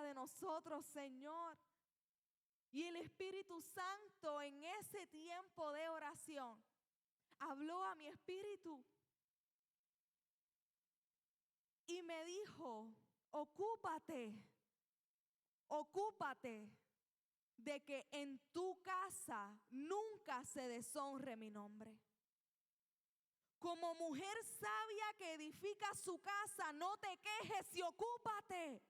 de nosotros, Señor. Y el Espíritu Santo en ese tiempo de oración habló a mi espíritu y me dijo, ocúpate de que en tu casa nunca se deshonre mi nombre. Como mujer sabia que edifica su casa, no te quejes y ocúpate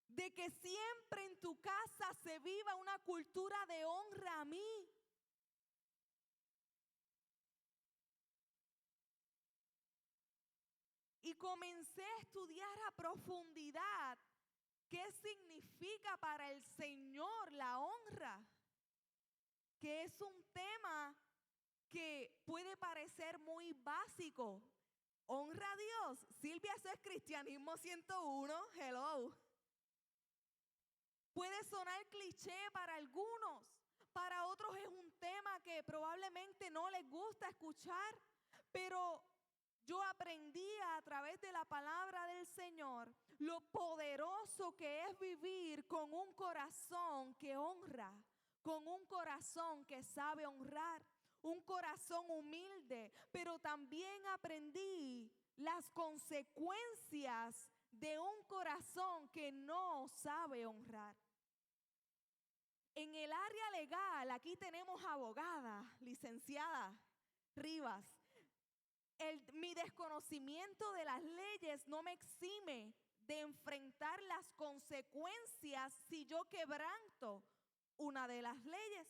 de que siempre en tu casa se viva una cultura de honra a mí. Y comencé a estudiar a profundidad qué significa para el Señor la honra, que es un tema que puede parecer muy básico. Honra a Dios. Silvia, eso es Cristianismo 101. Hello. Puede sonar cliché para algunos. Para otros es un tema que probablemente no les gusta escuchar. Pero yo aprendí a través de la palabra del Señor lo poderoso que es vivir con un corazón que honra, con un corazón que sabe honrar, un corazón humilde. Pero también aprendí las consecuencias de un corazón que no sabe honrar. En el área legal, aquí tenemos abogada, licenciada Rivas. Mi desconocimiento de las leyes no me exime de enfrentar las consecuencias si yo quebranto una de las leyes.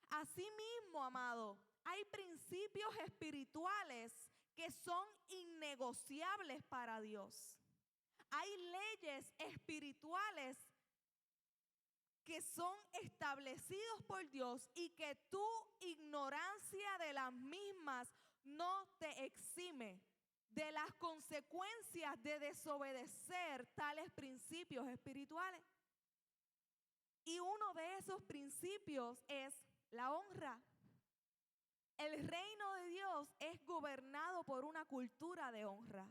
Asimismo, amado, hay principios espirituales que son innegociables para Dios. Hay leyes espirituales que son establecidos por Dios y que tu ignorancia de las mismas no te exime de las consecuencias de desobedecer tales principios espirituales. Y uno de esos principios es la honra. El reino de Dios es gobernado por una cultura de honra.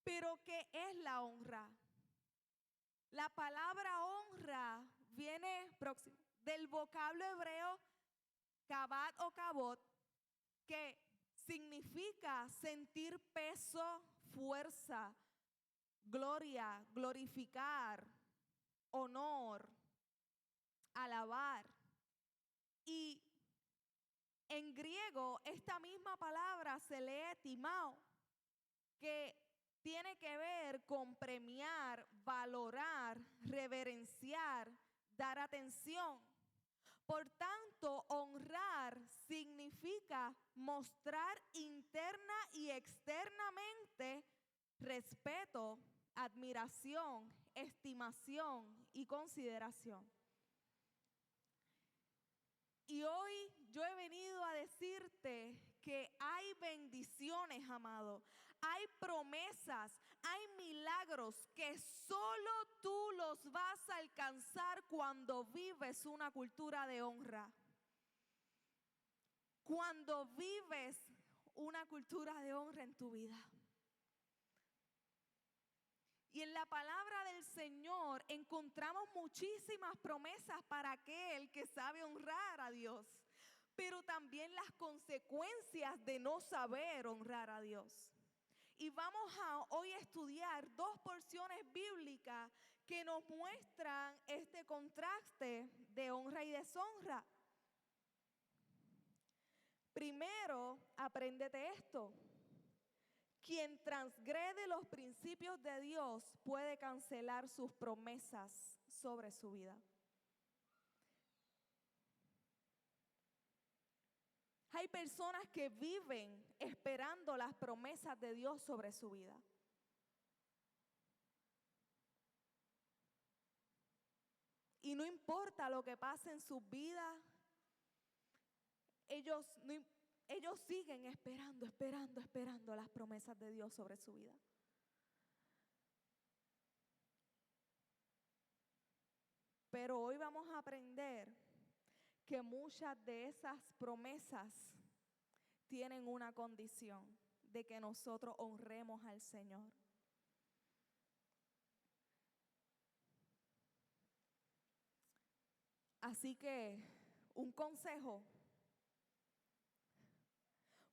Pero ¿qué es la honra? La palabra honra viene del vocablo hebreo kabat o kabot, que significa sentir peso, fuerza, gloria, glorificar, honor, alabar. Y en griego esta misma palabra se lee timao, que tiene que ver con premiar, valorar, reverenciar, dar atención. Por tanto, honrar significa mostrar interna y externamente respeto, admiración, estimación y consideración. Y hoy yo he venido a decirte que hay bendiciones, amado. Hay promesas, hay milagros que solo tú los vas a alcanzar cuando vives una cultura de honra. Cuando vives una cultura de honra en tu vida. Y en la palabra del Señor encontramos muchísimas promesas para aquel que sabe honrar a Dios, pero también las consecuencias de no saber honrar a Dios. Y vamos hoy a estudiar dos porciones bíblicas que nos muestran este contraste de honra y deshonra. Primero, apréndete esto. Quien transgrede los principios de Dios puede cancelar sus promesas sobre su vida. Hay personas que viven esperando las promesas de Dios sobre su vida. Y no importa lo que pase en sus vidas, ellos siguen esperando las promesas de Dios sobre su vida. Pero hoy vamos a aprender que muchas de esas promesas tienen una condición de que nosotros honremos al Señor. Así que un consejo.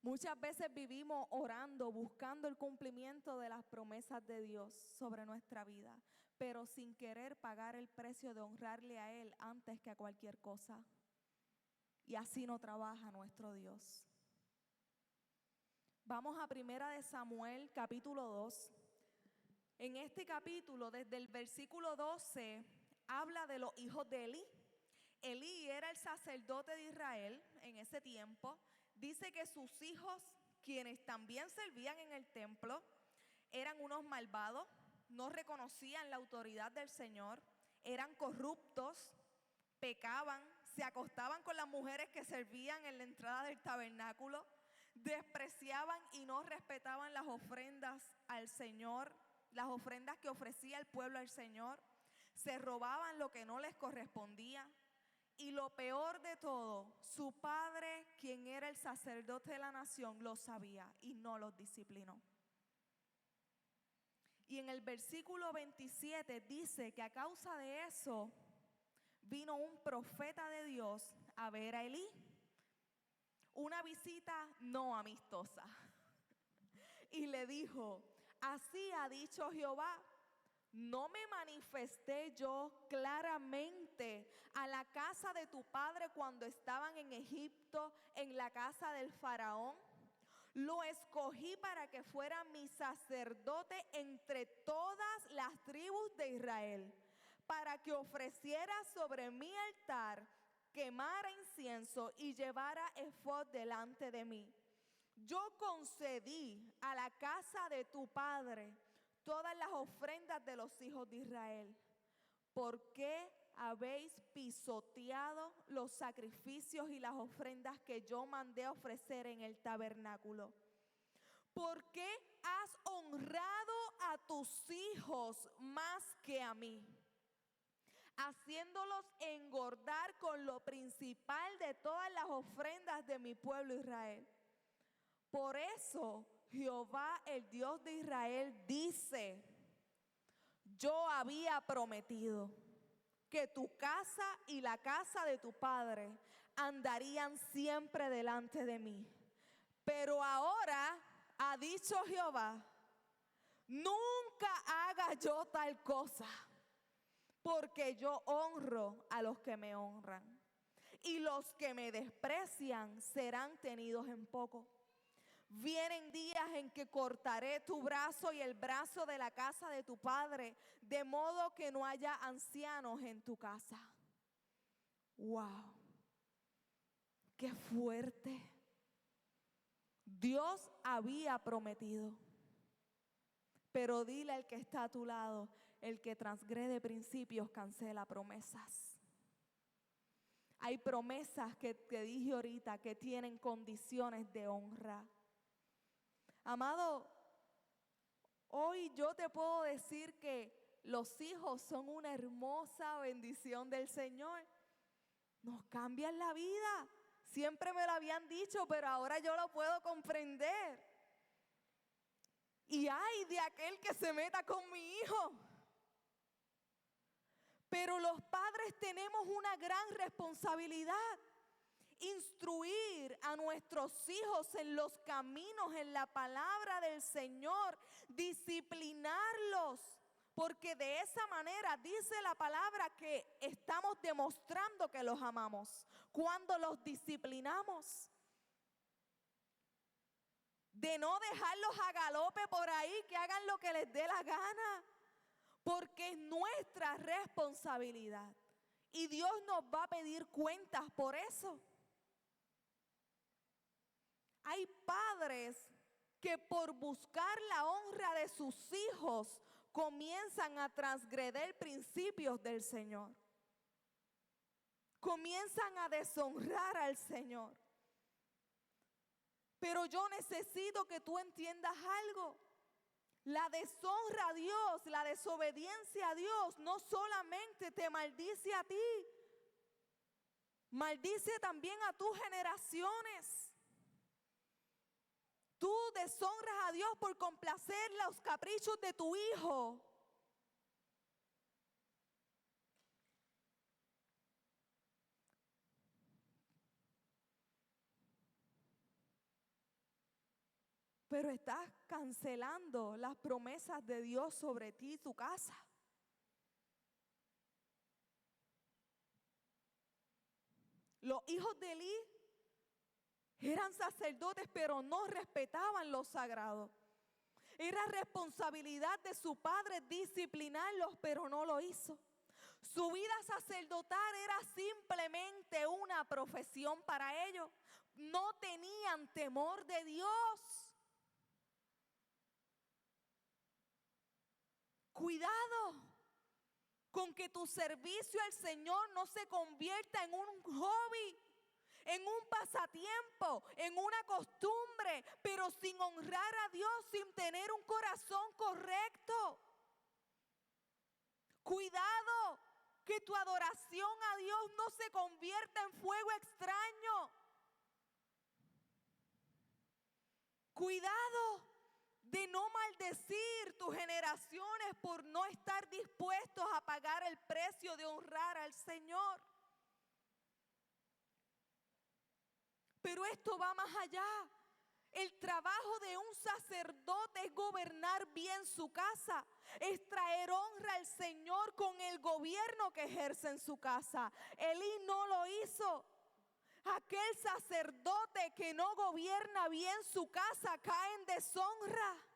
Muchas veces vivimos orando, buscando el cumplimiento de las promesas de Dios sobre nuestra vida, pero sin querer pagar el precio de honrarle a Él antes que a cualquier cosa. Y así no trabaja nuestro Dios. Vamos a 1 Samuel capítulo 2. En este capítulo, desde el versículo 12, habla de los hijos de Elí. Elí era el sacerdote de Israel en ese tiempo. Dice que sus hijos, quienes también servían en el templo, eran unos malvados, no reconocían la autoridad del Señor, eran corruptos, pecaban, se acostaban con las mujeres que servían en la entrada del tabernáculo, despreciaban y no respetaban las ofrendas al Señor, las ofrendas que ofrecía el pueblo al Señor, se robaban lo que no les correspondía. Y lo peor de todo, su padre, quien era el sacerdote de la nación, lo sabía y no los disciplinó. Y en el versículo 27 dice que a causa de eso vino un profeta de Dios a ver a Elí. Una visita no amistosa. Y le dijo: así ha dicho Jehová, ¿no me manifesté yo claramente a la casa de tu padre cuando estaban en Egipto, en la casa del faraón? Lo escogí para que fuera mi sacerdote entre todas las tribus de Israel, para que ofreciera sobre mi altar, quemara incienso y llevara efod delante de mí. Yo concedí a la casa de tu padre todas las ofrendas de los hijos de Israel. ¿Por qué habéis pisoteado los sacrificios y las ofrendas que yo mandé a ofrecer en el tabernáculo? ¿Por qué has honrado a tus hijos más que a mí, haciéndolos engordar con lo principal de todas las ofrendas de mi pueblo Israel? Por eso Jehová, el Dios de Israel, dice: yo había prometido que tu casa y la casa de tu padre andarían siempre delante de mí. Pero ahora ha dicho Jehová: nunca haga yo tal cosa, porque yo honro a los que me honran, y los que me desprecian serán tenidos en poco. Vienen días en que cortaré tu brazo y el brazo de la casa de tu padre, de modo que no haya ancianos en tu casa. ¡Wow! ¡Qué fuerte! Dios había prometido. Pero dile al que está a tu lado: el que transgrede principios cancela promesas. Hay promesas que te dije ahorita que tienen condiciones de honra. Amado, hoy yo te puedo decir que los hijos son una hermosa bendición del Señor. Nos cambian la vida. Siempre me lo habían dicho, pero ahora yo lo puedo comprender. Y ay de aquel que se meta con mi hijo. Pero los padres tenemos una gran responsabilidad. Instruir a nuestros hijos en los caminos, en la palabra del Señor, disciplinarlos, porque de esa manera dice la palabra que estamos demostrando que los amamos cuando los disciplinamos. De no dejarlos a galope por ahí, que hagan lo que les dé la gana, porque es nuestra responsabilidad y Dios nos va a pedir cuentas por eso. Hay padres que por buscar la honra de sus hijos comienzan a transgredir principios del Señor. Comienzan a deshonrar al Señor. Pero yo necesito que tú entiendas algo. La deshonra a Dios, la desobediencia a Dios no solamente te maldice a ti, maldice también a tus generaciones. Tú deshonras a Dios por complacer los caprichos de tu hijo. pero estás cancelando las promesas de Dios sobre ti y tu casa. Los hijos de Elí eran sacerdotes, pero no respetaban lo sagrado. Era responsabilidad de su padre disciplinarlos, pero no lo hizo. Su vida sacerdotal era simplemente una profesión para ellos. No tenían temor de Dios. Cuidado con que tu servicio al Señor no se convierta en un hobby, en un pasatiempo, en una costumbre, pero sin honrar a Dios, sin tener un corazón correcto. Cuidado que tu adoración a Dios no se convierta en fuego extraño. Cuidado de no maldecir tus generaciones por no estar dispuestos a pagar el precio de honrar al Señor. Pero esto va más allá. El trabajo de un sacerdote es gobernar bien su casa, es traer honra al Señor con el gobierno que ejerce en su casa. Elí no lo hizo. Aquel sacerdote que no gobierna bien su casa cae en deshonra.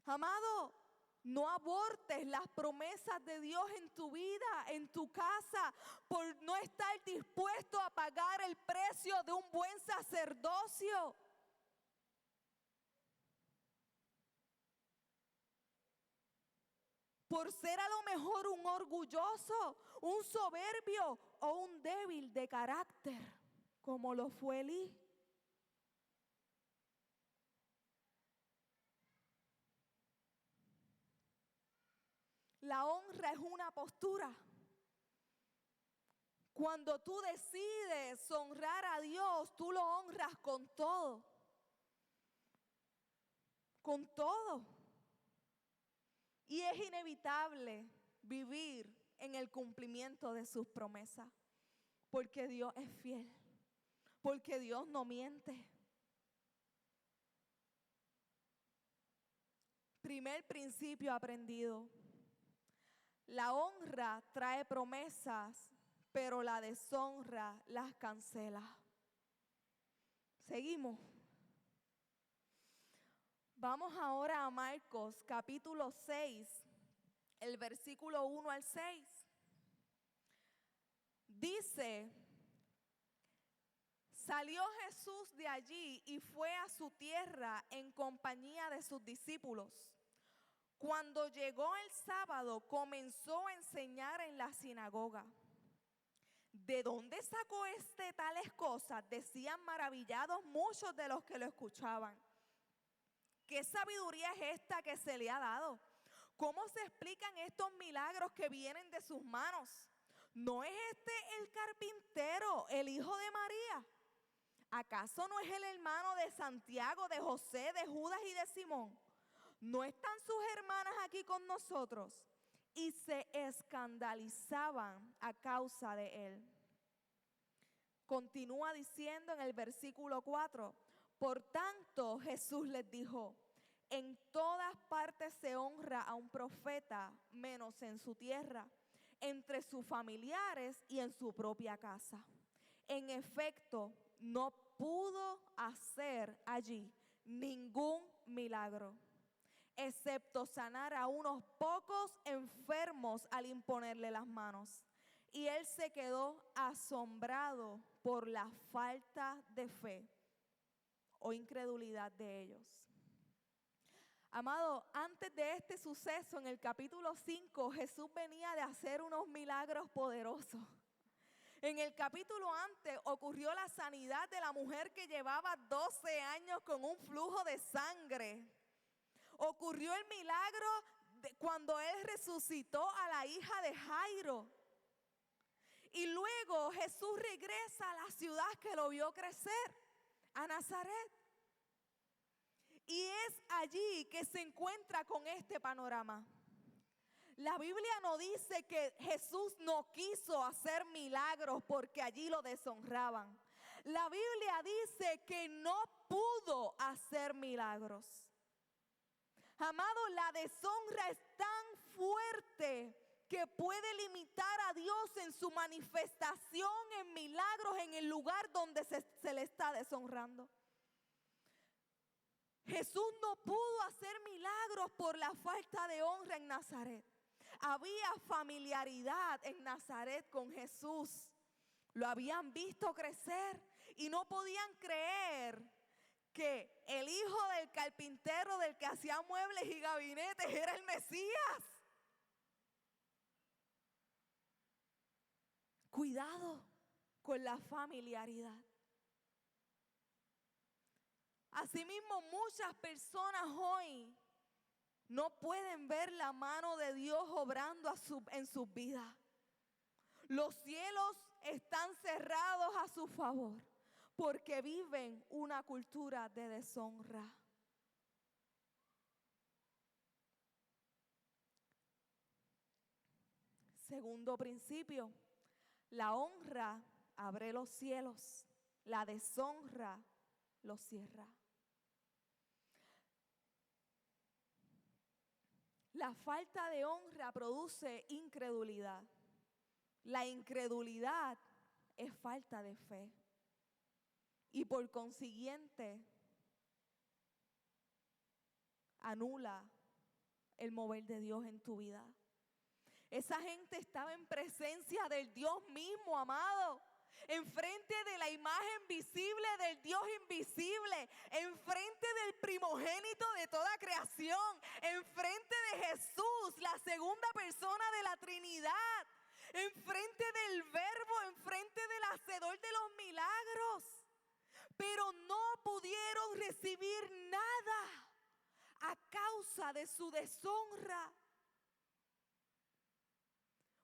Amado, no abortes las promesas de Dios en tu vida, en tu casa, por no estar dispuesto a pagar el precio de un buen sacerdocio. Por ser a lo mejor un orgulloso, un soberbio o un débil de carácter, como lo fue Elí. La honra es una postura. Cuando tú decides honrar a Dios, tú lo honras con todo. Con todo. Y es inevitable vivir en el cumplimiento de sus promesas. Porque Dios es fiel. Porque Dios no miente. Primer principio aprendido. La honra trae promesas, pero la deshonra las cancela. Seguimos. Vamos ahora a Marcos capítulo 6, el versículo 1 al 6. Dice: salió Jesús de allí y fue a su tierra en compañía de sus discípulos. Cuando llegó el sábado, comenzó a enseñar en la sinagoga. ¿De dónde sacó tales cosas?, decían maravillados muchos de los que lo escuchaban. ¿Qué sabiduría es esta que se le ha dado? ¿Cómo se explican estos milagros que vienen de sus manos? ¿No es este el carpintero, el hijo de María? ¿Acaso no es el hermano de Santiago, de José, de Judas y de Simón? ¿No están sus hermanas aquí con nosotros? Y se escandalizaban a causa de él. Continúa diciendo en el versículo 4, por tanto Jesús les dijo: en todas partes se honra a un profeta, menos en su tierra, entre sus familiares y en su propia casa. En efecto, no pudo hacer allí ningún milagro, excepto sanar a unos pocos enfermos al imponerle las manos. Y él se quedó asombrado por la falta de fe o incredulidad de ellos. Amado, antes de este suceso, en el capítulo 5, Jesús venía de hacer unos milagros poderosos. En el capítulo antes ocurrió la sanidad de la mujer que llevaba 12 años con un flujo de sangre. Ocurrió el milagro cuando él resucitó a la hija de Jairo. Y luego Jesús regresa a la ciudad que lo vio crecer, a Nazaret. Y es allí que se encuentra con este panorama. La Biblia no dice que Jesús no quiso hacer milagros porque allí lo deshonraban. La Biblia dice que no pudo hacer milagros. Amado, la deshonra es tan fuerte que puede limitar a Dios en su manifestación en milagros en el lugar donde se le está deshonrando. Jesús no pudo hacer milagros por la falta de honra en Nazaret. Había familiaridad en Nazaret con Jesús. Lo habían visto crecer y no podían creer que el hijo del carpintero del que hacía muebles y gabinetes era el Mesías. Cuidado con la familiaridad. Asimismo, muchas personas hoy no pueden ver la mano de Dios obrando en sus vidas. Los cielos están cerrados a su favor porque viven una cultura de deshonra. Segundo principio, la honra abre los cielos, la deshonra los cierra. La falta de honra produce incredulidad. La incredulidad es falta de fe. Y por consiguiente, anula el mover de Dios en tu vida. Esa gente estaba en presencia del Dios mismo, amado. Enfrente de la imagen visible del Dios invisible, enfrente del primogénito de toda creación, enfrente de Jesús, la segunda persona de la Trinidad, enfrente del Verbo, enfrente del Hacedor de los milagros. Pero no pudieron recibir nada a causa de su deshonra.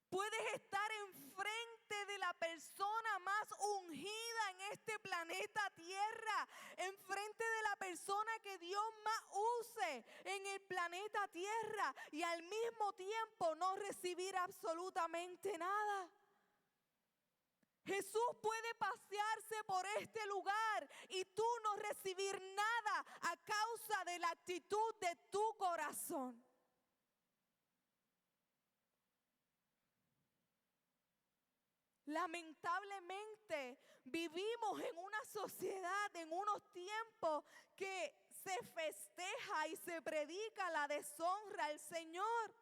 Puedes estar enfrente de la persona más ungida en este planeta Tierra, enfrente de la persona que Dios más use en el planeta Tierra y al mismo tiempo no recibir absolutamente nada. Jesús puede pasearse por este lugar y tú no recibir nada a causa de la actitud de tu corazón. Lamentablemente vivimos en una sociedad, en unos tiempos que se festeja y se predica la deshonra al Señor.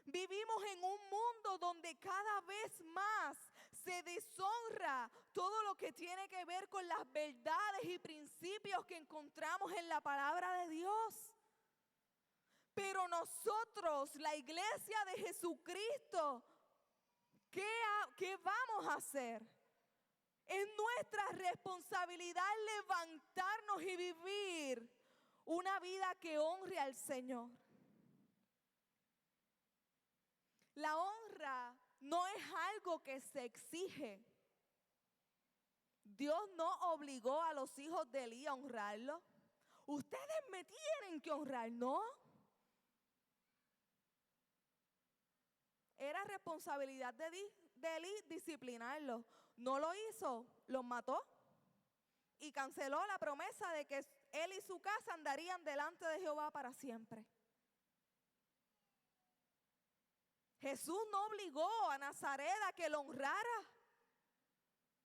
Vivimos en un mundo donde cada vez más se deshonra todo lo que tiene que ver con las verdades y principios que encontramos en la palabra de Dios. Pero nosotros, la iglesia de Jesucristo, ¿qué vamos a hacer? Es nuestra responsabilidad levantarnos y vivir una vida que honre al Señor. La honra no es algo que se exige. Dios no obligó a los hijos de Elí a honrarlo. Ustedes me tienen que honrar, ¿no? Era responsabilidad de Elí disciplinarlos. No lo hizo, los mató y canceló la promesa de que él y su casa andarían delante de Jehová para siempre. Jesús no obligó a Nazaret a que lo honrara.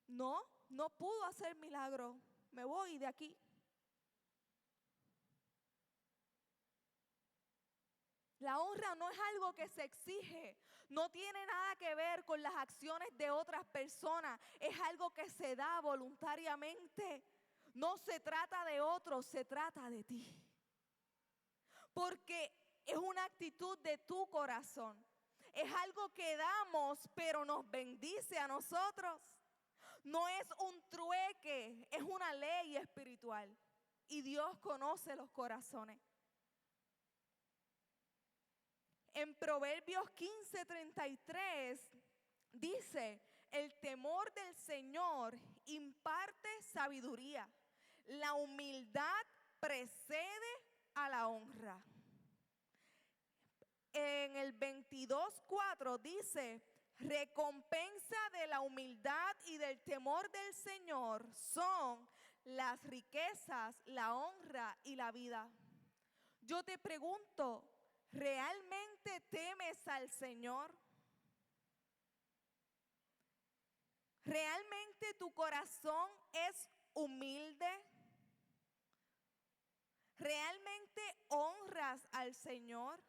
No pudo hacer milagro. Me voy de aquí. La honra no es algo que se exige, no tiene nada que ver con las acciones de otras personas, es algo que se da voluntariamente. No se trata de otros, se trata de ti. Porque es una actitud de tu corazón. Es algo que damos, pero nos bendice a nosotros. No es un trueque, es una ley espiritual. Y Dios conoce los corazones. En Proverbios 15:33 dice, el temor del Señor imparte sabiduría. La humildad precede a la honra. en el 22:4 dice: recompensa de la humildad y del temor del Señor son las riquezas, la honra y la vida. Yo te pregunto, ¿realmente temes al Señor? ¿Realmente tu corazón es humilde? ¿Realmente honras al Señor?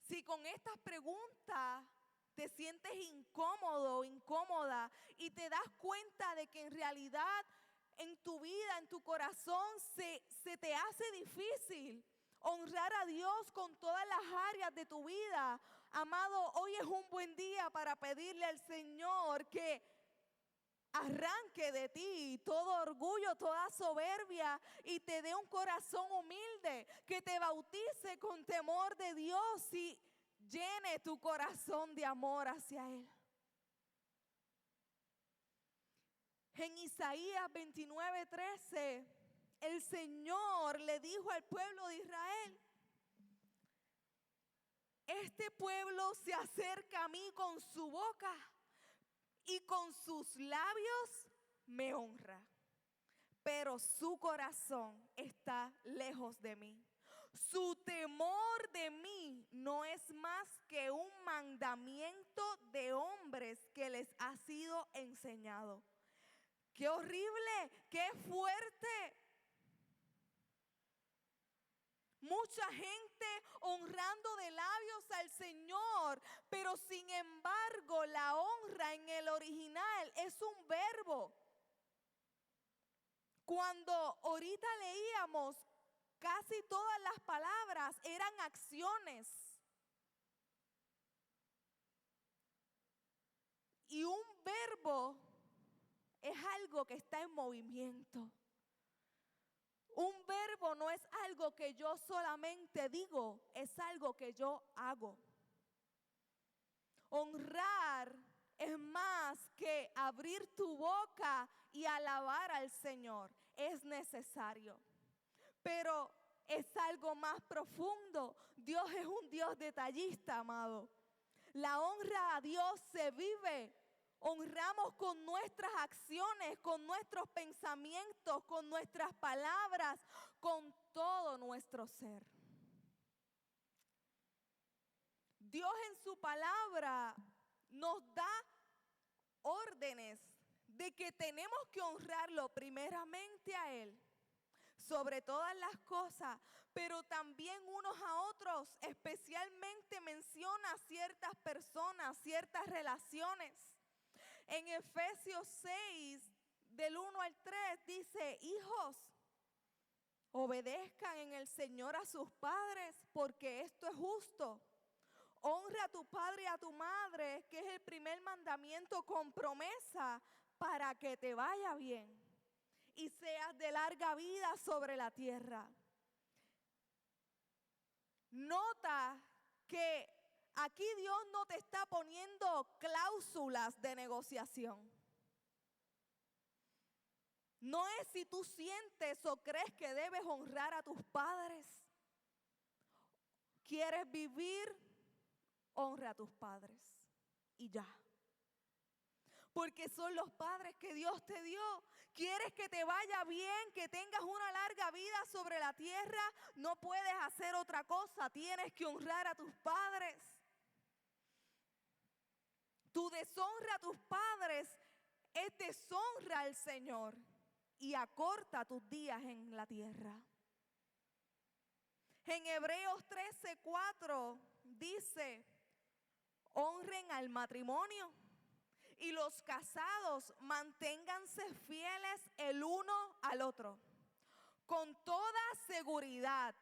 Si con estas preguntas te sientes incómodo o incómoda y te das cuenta de que en realidad en tu vida, en tu corazón, se te hace difícil honrar a Dios con todas las áreas de tu vida, amado, hoy es un buen día para pedirle al Señor que arranque de ti todo orgullo, toda soberbia y te dé un corazón humilde, que te bautice con temor de Dios y llene tu corazón de amor hacia Él. En Isaías 29:13, el Señor le dijo al pueblo de Israel: este pueblo se acerca a mí con su boca y con sus labios me honra, pero su corazón está lejos de mí. Su temor de mí no es más que un mandamiento de hombres que les ha sido enseñado. ¡Qué horrible! ¡Qué fuerte! Mucha gente honrando de labios al Señor, pero sin embargo la honra en el original es un verbo. Cuando ahorita leíamos, casi todas las palabras eran acciones. Y un verbo es algo que está en movimiento. Un verbo no es algo que yo solamente digo, es algo que yo hago. Honrar es más que abrir tu boca y alabar al Señor. Es necesario, pero es algo más profundo. Dios es un Dios detallista, amado. La honra a Dios se vive. Honramos con nuestras acciones, con nuestros pensamientos, con nuestras palabras, con todo nuestro ser. Dios en su palabra nos da órdenes de que tenemos que honrarlo primeramente a Él, sobre todas las cosas, pero también unos a otros. Especialmente menciona a ciertas personas, ciertas relaciones. En Efesios 6, del 1 al 3, dice: hijos, obedezcan en el Señor a sus padres, porque esto es justo. Honra a tu padre y a tu madre, que es el primer mandamiento con promesa, para que te vaya bien y seas de larga vida sobre la tierra. Nota que aquí Dios no te está poniendo cláusulas de negociación. No es si tú sientes o crees que debes honrar a tus padres. ¿Quieres vivir? Honra a tus padres y ya. Porque son los padres que Dios te dio. ¿Quieres que te vaya bien, que tengas una larga vida sobre la tierra? No puedes hacer otra cosa, tienes que honrar a tus padres. Tu deshonra a tus padres es deshonra al Señor y acorta tus días en la tierra. En Hebreos 13:4 dice: honren al matrimonio y los casados manténganse fieles el uno al otro. Con toda seguridad,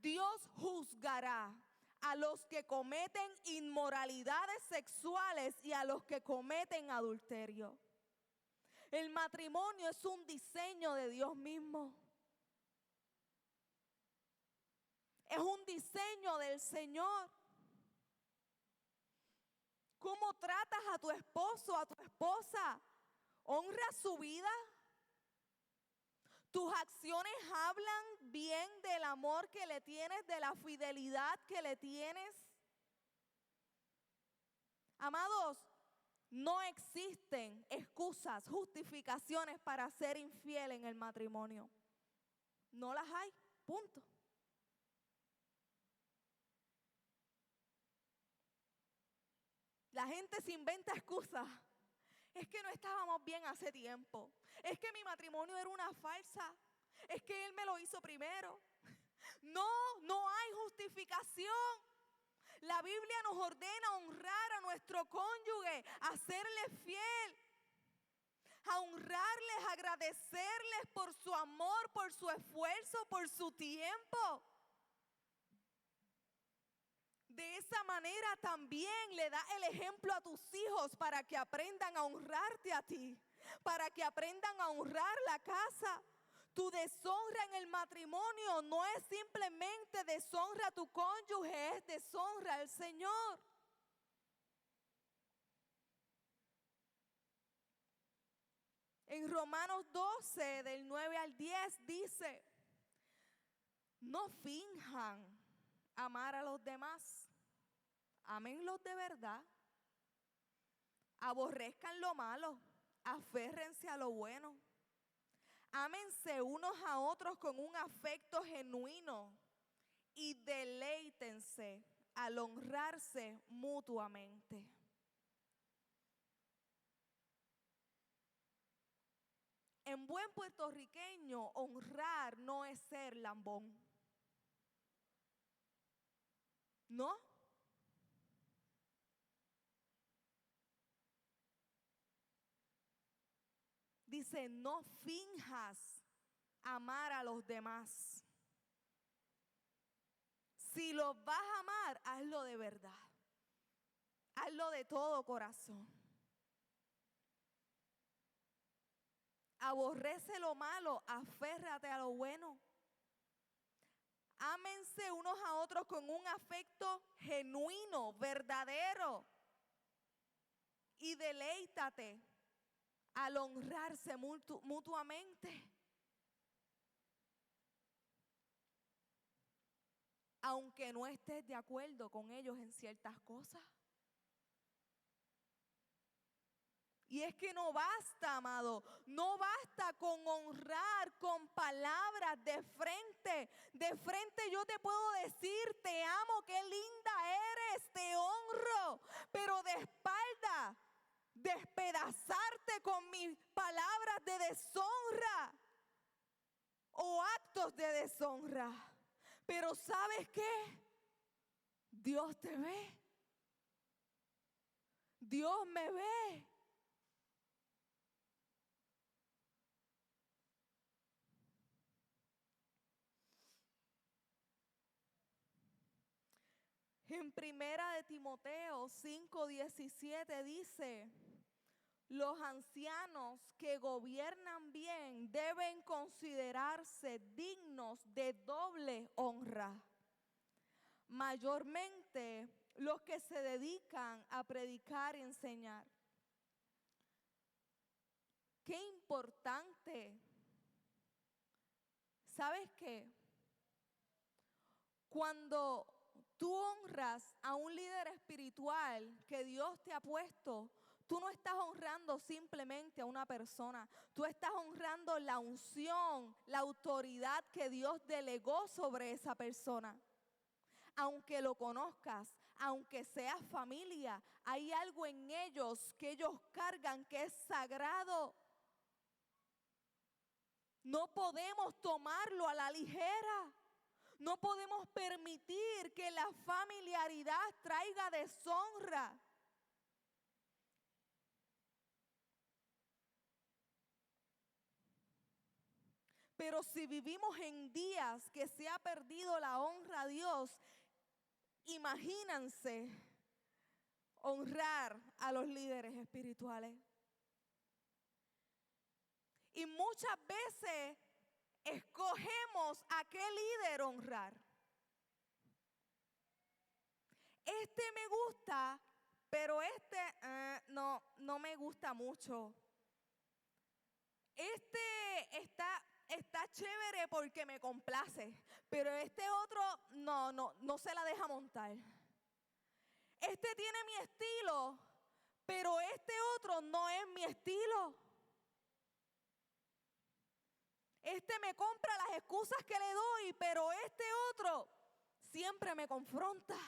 Dios juzgará a los que cometen inmoralidades sexuales y a los que cometen adulterio. El matrimonio es un diseño de Dios mismo. Es un diseño del Señor. ¿Cómo tratas a tu esposo, a tu esposa? ¿Honras su vida? Tus acciones hablan bien del amor que le tienes, de la fidelidad que le tienes. Amados, no existen excusas, justificaciones para ser infiel en el matrimonio. No las hay, punto. La gente se inventa excusas. Es que no estábamos bien hace tiempo. Es que mi matrimonio era una farsa. Es que él me lo hizo primero. No hay justificación. La Biblia nos ordena honrar a nuestro cónyuge, a serle fiel, a honrarles, agradecerles por su amor, por su esfuerzo, por su tiempo. De esa manera también le da el ejemplo a tus hijos para que aprendan a honrarte a ti, para que aprendan a honrar la casa. Tu deshonra en el matrimonio no es simplemente deshonra a tu cónyuge, es deshonra al Señor. En Romanos 12, del 9 al 10, dice: no finjan amar a los demás, ámenlos de verdad, aborrezcan lo malo, aférrense a lo bueno. Ámense unos a otros con un afecto genuino y deleítense al honrarse mutuamente. En buen puertorriqueño, honrar no es ser lambón. ¿No? Dice, no finjas amar a los demás. Si los vas a amar, hazlo de verdad. Hazlo de todo corazón. Aborrece lo malo, aférrate a lo bueno. Ámense unos a otros con un afecto genuino, verdadero. Y deleítate al honrarse mutuamente. Aunque no estés de acuerdo con ellos en ciertas cosas. Y es que no basta, amado, no basta con honrar con palabras de frente. De frente yo te puedo decir, te amo, qué linda eres, te honro. Pero de espalda, despedazarte con mis palabras de deshonra o actos de deshonra. Pero ¿sabes qué? Dios te ve. Dios me ve. En primera de Timoteo 5:17 dice: los ancianos que gobiernan bien deben considerarse dignos de doble honra, mayormente los que se dedican a predicar y enseñar. Qué importante. ¿Sabes qué? Cuando tú honras a un líder espiritual que Dios te ha puesto, tú no estás honrando simplemente a una persona. Tú estás honrando la unción, la autoridad que Dios delegó sobre esa persona. Aunque lo conozcas, aunque seas familia, hay algo en ellos que ellos cargan que es sagrado. No podemos tomarlo a la ligera. No podemos permitir que la familiaridad traiga deshonra. Pero si vivimos en días que se ha perdido la honra a Dios, imagínense honrar a los líderes espirituales. Y muchas veces escogemos a qué líder honrar. Este me gusta, pero este no me gusta mucho. está chévere porque me complace, pero este otro no se la deja montar. Este tiene mi estilo, pero este otro no es mi estilo. Este me compra las excusas que le doy, pero este otro siempre me confronta.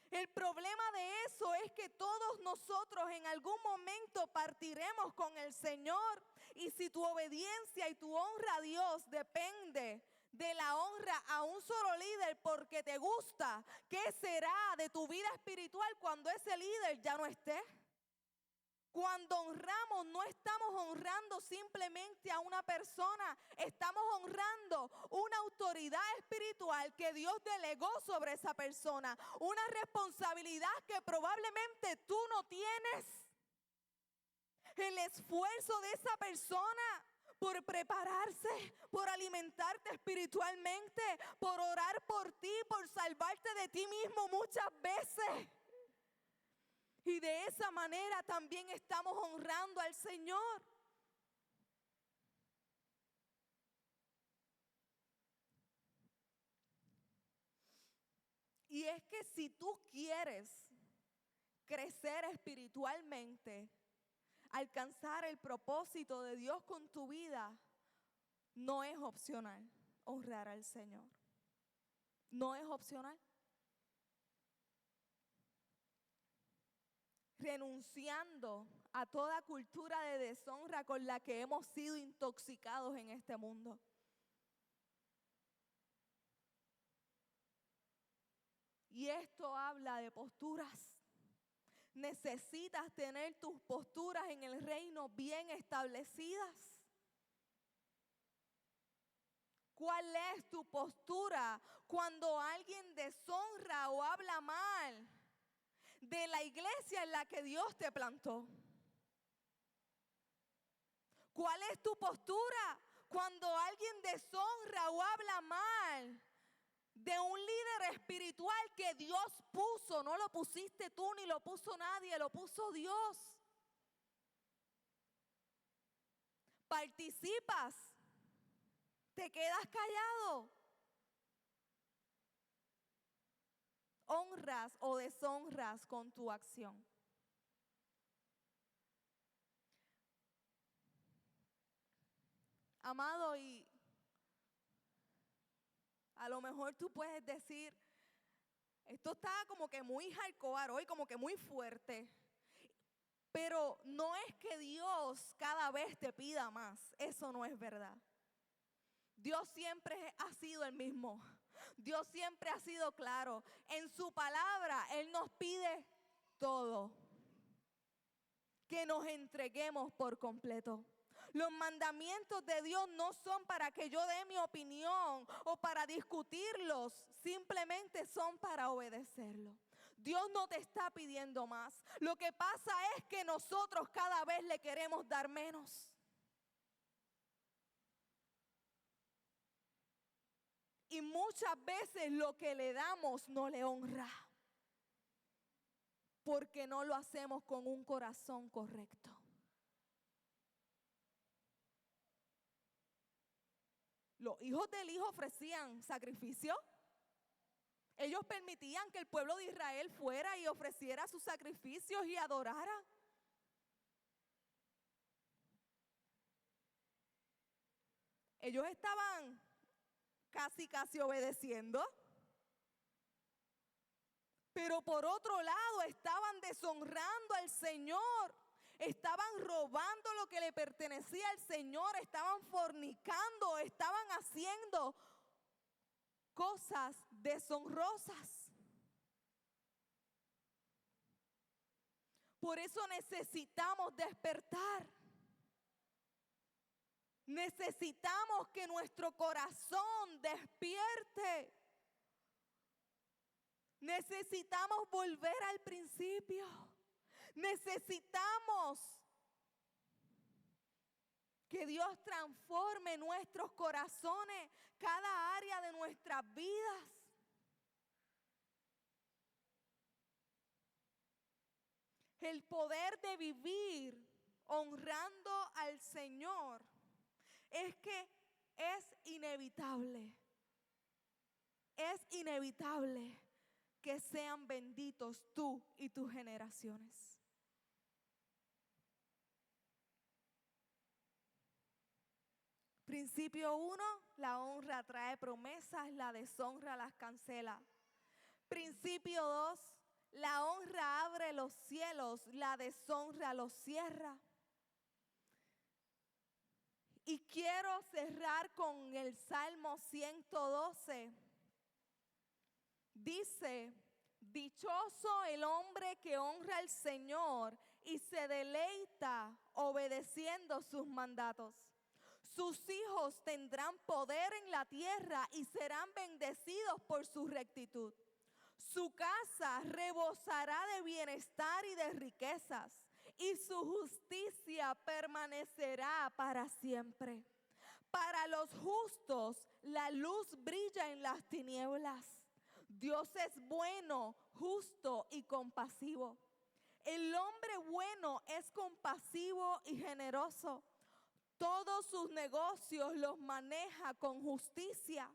El problema de eso es que todos nosotros en algún momento partiremos con el Señor. Y si tu obediencia y tu honra a Dios depende de la honra a un solo líder porque te gusta, ¿qué será de tu vida espiritual cuando ese líder ya no esté? Cuando honramos, no estamos honrando simplemente a una persona, estamos honrando una autoridad espiritual que Dios delegó sobre esa persona, una responsabilidad que probablemente tú no tienes. El esfuerzo de esa persona por prepararse, por alimentarte espiritualmente, por orar por ti, por salvarte de ti mismo muchas veces. Y de esa manera también estamos honrando al Señor. Y es que si tú quieres crecer espiritualmente, alcanzar el propósito de Dios con tu vida, no es opcional honrar al Señor. No es opcional. Renunciando a toda cultura de deshonra con la que hemos sido intoxicados en este mundo. Y esto habla de posturas. Necesitas tener tus posturas en el reino bien establecidas. ¿Cuál es tu postura cuando alguien deshonra o habla mal de la iglesia en la que Dios te plantó? ¿Cuál es tu postura cuando alguien deshonra o habla mal de un líder espiritual que Dios puso? No lo pusiste tú ni lo puso nadie, lo puso Dios. ¿Participas? ¿Te quedas callado? ¿Honras o deshonras con tu acción? Amado, y a lo mejor tú puedes decir, esto está como que muy hardcore hoy, como que muy fuerte. Pero no es que Dios cada vez te pida más, eso no es verdad. Dios siempre ha sido el mismo. Dios siempre ha sido claro. En su palabra, Él nos pide todo. Que nos entreguemos por completo. Los mandamientos de Dios no son para que yo dé mi opinión o para discutirlos, simplemente son para obedecerlos. Dios no te está pidiendo más. Lo que pasa es que nosotros cada vez le queremos dar menos. Y muchas veces lo que le damos no le honra, porque no lo hacemos con un corazón correcto. Los hijos del hijo ofrecían sacrificio. Ellos permitían que el pueblo de Israel fuera y ofreciera sus sacrificios y adorara. Ellos estaban casi obedeciendo. Pero por otro lado estaban deshonrando al Señor. Estaban robando lo que le pertenecía al Señor. Estaban fornicando. Estaban haciendo cosas deshonrosas. Por eso necesitamos despertar. Necesitamos que nuestro corazón despierte. Necesitamos volver al principio. Necesitamos que Dios transforme nuestros corazones, cada área de nuestras vidas. El poder de vivir honrando al Señor es que es inevitable que sean benditos tú y tus generaciones. Principio 1, la honra trae promesas, la deshonra las cancela. Principio 2, la honra abre los cielos, la deshonra los cierra. Y quiero cerrar con el Salmo 112. Dice, dichoso el hombre que honra al Señor y se deleita obedeciendo sus mandatos. Sus hijos tendrán poder en la tierra y serán bendecidos por su rectitud. Su casa rebosará de bienestar y de riquezas, y su justicia permanecerá para siempre. Para los justos la luz brilla en las tinieblas. Dios es bueno, justo y compasivo. El hombre bueno es compasivo y generoso. Todos sus negocios los maneja con justicia.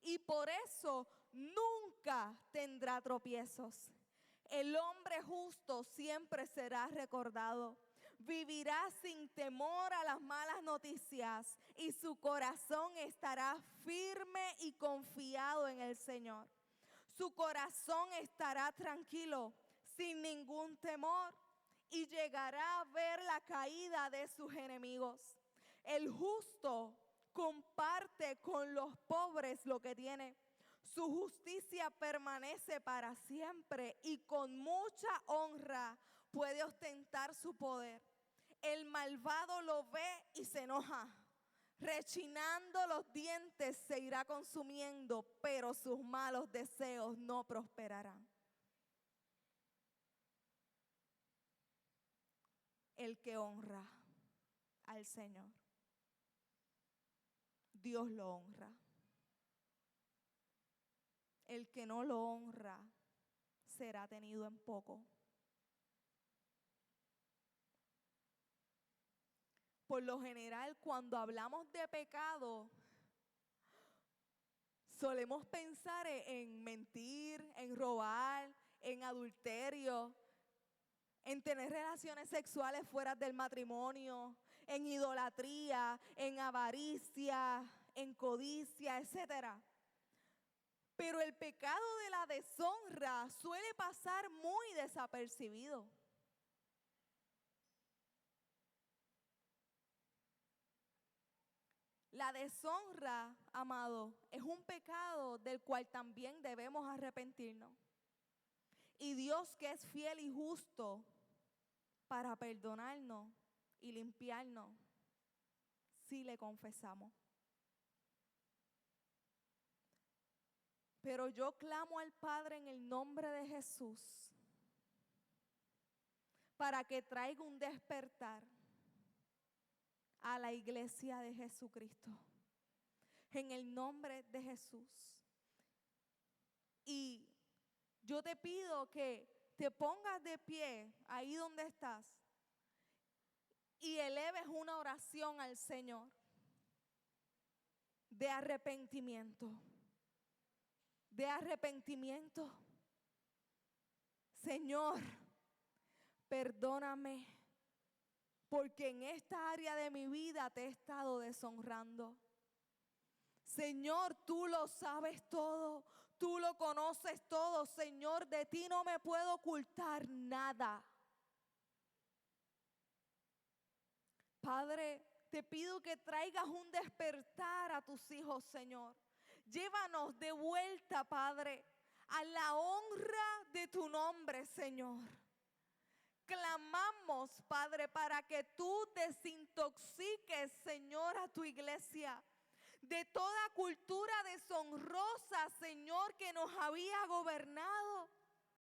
Y por eso nunca tendrá tropiezos. El hombre justo siempre será recordado. Vivirá sin temor a las malas noticias y su corazón estará firme y confiado en el Señor. Su corazón estará tranquilo, sin ningún temor, y llegará a ver la caída de sus enemigos. El justo comparte con los pobres lo que tiene. Su justicia permanece para siempre y con mucha honra puede ostentar su poder. El malvado lo ve y se enoja. Rechinando los dientes se irá consumiendo, pero sus malos deseos no prosperarán. El que honra al Señor, Dios lo honra. El que no lo honra será tenido en poco. Por lo general, cuando hablamos de pecado, solemos pensar en mentir, en robar, en adulterio, en tener relaciones sexuales fuera del matrimonio, en idolatría, en avaricia, en codicia, etc. Pero el pecado de la deshonra suele pasar muy desapercibido. La deshonra, amado, es un pecado del cual también debemos arrepentirnos. Y Dios, que es fiel y justo para perdonarnos y limpiarnos, si le confesamos. Pero yo clamo al Padre en el nombre de Jesús para que traiga un despertar a la iglesia de Jesucristo. En el nombre de Jesús. Y yo te pido que te pongas de pie ahí donde estás y eleves una oración al Señor de arrepentimiento. De arrepentimiento. Señor, perdóname, porque en esta área de mi vida te he estado deshonrando. Señor, tú lo sabes todo, tú lo conoces todo. Señor, de ti no me puedo ocultar nada. Padre, te pido que traigas un despertar a tus hijos, Señor. Llévanos de vuelta, Padre, a la honra de tu nombre, Señor. Clamamos, Padre, para que tú desintoxiques, Señor, a tu iglesia de toda cultura deshonrosa, Señor, que nos había gobernado.